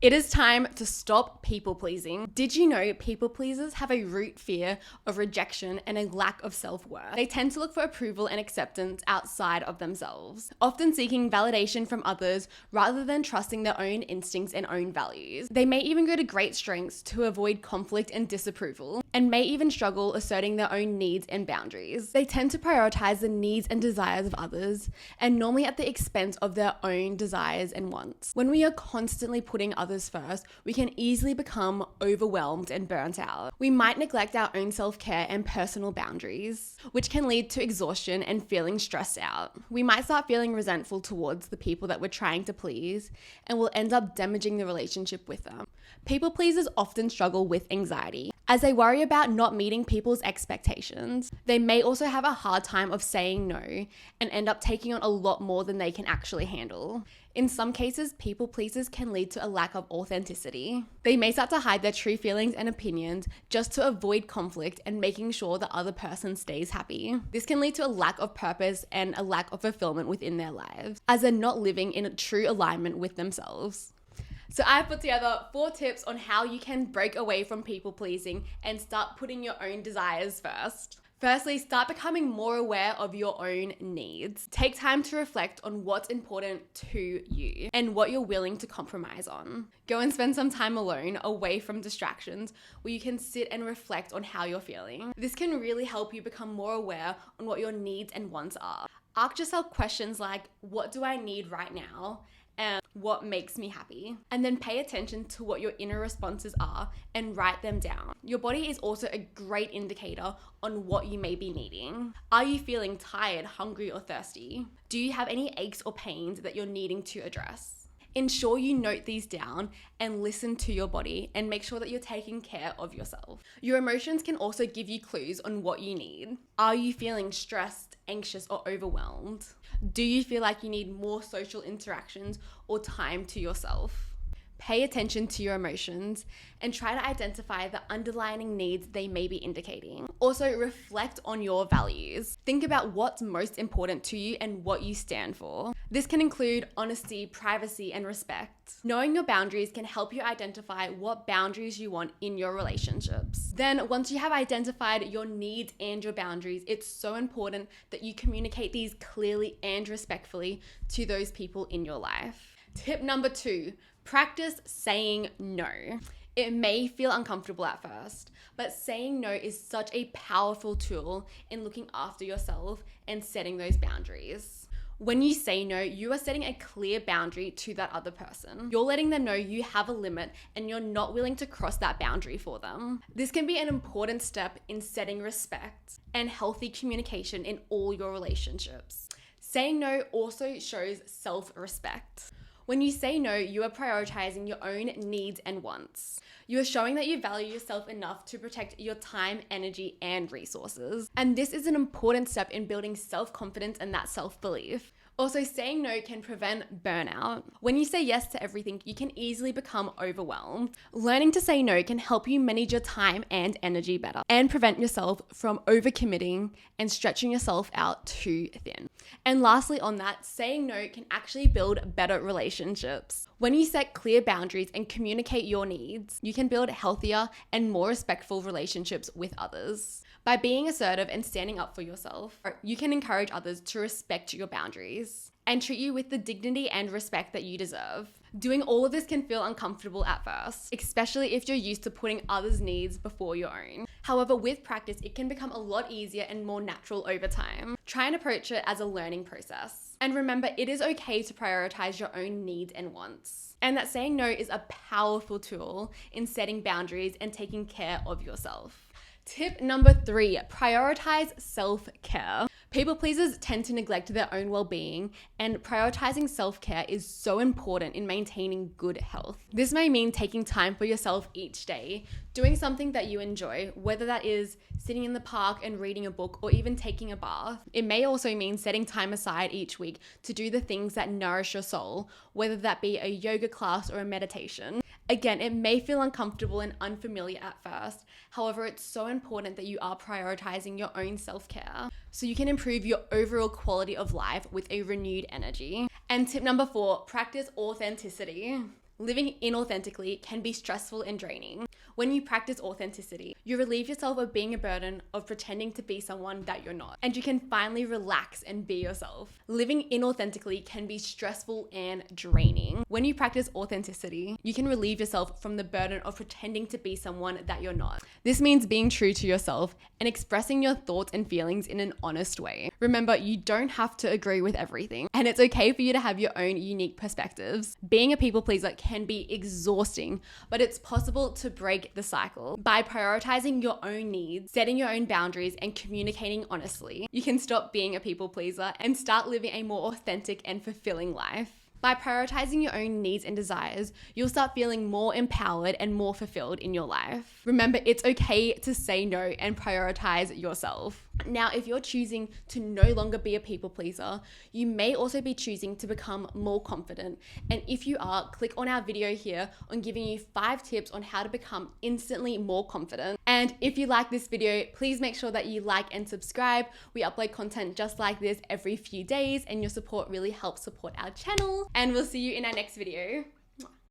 It is time to stop people pleasing. Did you know people pleasers have a root fear of rejection and a lack of self-worth? They tend to look for approval and acceptance outside of themselves, often seeking validation from others rather than trusting their own instincts and own values. They may even go to great strengths to avoid conflict and disapproval, and may even struggle asserting their own needs and boundaries. They tend to prioritize the needs and desires of others, and normally at the expense of their own desires and wants. When we are constantly putting others first, we can easily become overwhelmed and burnt out. We might neglect our own self-care and personal boundaries, which can lead to exhaustion and feeling stressed out. We might start feeling resentful towards the people that we're trying to please, and will end up damaging the relationship with them. People pleasers often struggle with anxiety, as they worry about not meeting people's expectations. They may also have a hard time of saying no and end up taking on a lot more than they can actually handle. In some cases, people pleasers can lead to a lack of authenticity. They may start to hide their true feelings and opinions just to avoid conflict and making sure the other person stays happy. This can lead to a lack of purpose and a lack of fulfillment within their lives, as they're not living in a true alignment with themselves. So I've put together 4 tips on how you can break away from people pleasing and start putting your own desires first. Firstly, start becoming more aware of your own needs. Take time to reflect on what's important to you and what you're willing to compromise on. Go and spend some time alone, away from distractions, where you can sit and reflect on how you're feeling. This can really help you become more aware on what your needs and wants are. Ask yourself questions like, what do I need right now? And what makes me happy? And then pay attention to what your inner responses are and write them down. Your body is also a great indicator on what you may be needing. Are you feeling tired, hungry, or thirsty? Do you have any aches or pains that you're needing to address? Ensure you note these down and listen to your body, and make sure that you're taking care of yourself. Your emotions can also give you clues on what you need. Are you feeling stressed, anxious, or overwhelmed? Do you feel like you need more social interactions or time to yourself? Pay attention to your emotions and try to identify the underlying needs they may be indicating. Also, reflect on your values. Think about what's most important to you and what you stand for. This can include honesty, privacy, and respect. Knowing your boundaries can help you identify what boundaries you want in your relationships. Then, once you have identified your needs and your boundaries, it's so important that you communicate these clearly and respectfully to those people in your life. Tip number 2, practice saying no. It may feel uncomfortable at first, but saying no is such a powerful tool in looking after yourself and setting those boundaries. When you say no, you are setting a clear boundary to that other person. You're letting them know you have a limit and you're not willing to cross that boundary for them. This can be an important step in setting respect and healthy communication in all your relationships. Saying no also shows self-respect. When you say no, you are prioritizing your own needs and wants. You are showing that you value yourself enough to protect your time, energy, and resources. And this is an important step in building self-confidence and that self-belief. Also, saying no can prevent burnout. When you say yes to everything, you can easily become overwhelmed. Learning to say no can help you manage your time and energy better and prevent yourself from overcommitting and stretching yourself out too thin. And lastly on that, saying no can actually build better relationships. When you set clear boundaries and communicate your needs, you can build healthier and more respectful relationships with others. By being assertive and standing up for yourself, you can encourage others to respect your boundaries and treat you with the dignity and respect that you deserve. Doing all of this can feel uncomfortable at first, especially if you're used to putting others' needs before your own. However, with practice, it can become a lot easier and more natural over time. Try and approach it as a learning process. And remember, it is okay to prioritize your own needs and wants. And that saying no is a powerful tool in setting boundaries and taking care of yourself. Tip number 3, prioritize self-care. People pleasers tend to neglect their own well-being, and prioritizing self-care is so important in maintaining good health. This may mean taking time for yourself each day, doing something that you enjoy, whether that is sitting in the park and reading a book or even taking a bath. It may also mean setting time aside each week to do the things that nourish your soul, whether that be a yoga class or a meditation. Again, it may feel uncomfortable and unfamiliar at first. However, it's so important that you are prioritizing your own self-care so you can improve your overall quality of life with a renewed energy. And tip number 4, practice authenticity. Living inauthentically can be stressful and draining. When you practice authenticity, you relieve yourself of being a burden of pretending to be someone that you're not, and you can finally relax and be yourself. Living inauthentically can be stressful and draining. When you practice authenticity, you can relieve yourself from the burden of pretending to be someone that you're not. This means being true to yourself and expressing your thoughts and feelings in an honest way. Remember, you don't have to agree with everything, and it's okay for you to have your own unique perspectives. Being a people pleaser can be exhausting, but it's possible to break the cycle. By prioritizing your own needs, setting your own boundaries, and communicating honestly, you can stop being a people pleaser and start living a more authentic and fulfilling life. By prioritizing your own needs and desires, you'll start feeling more empowered and more fulfilled in your life. Remember, it's okay to say no and prioritize yourself. Now, if you're choosing to no longer be a people pleaser, you may also be choosing to become more confident. And if you are, click on our video here on giving you 5 tips on how to become instantly more confident. And if you like this video, please make sure that you like and subscribe. We upload content just like this every few days, and your support really helps support our channel. And we'll see you in our next video.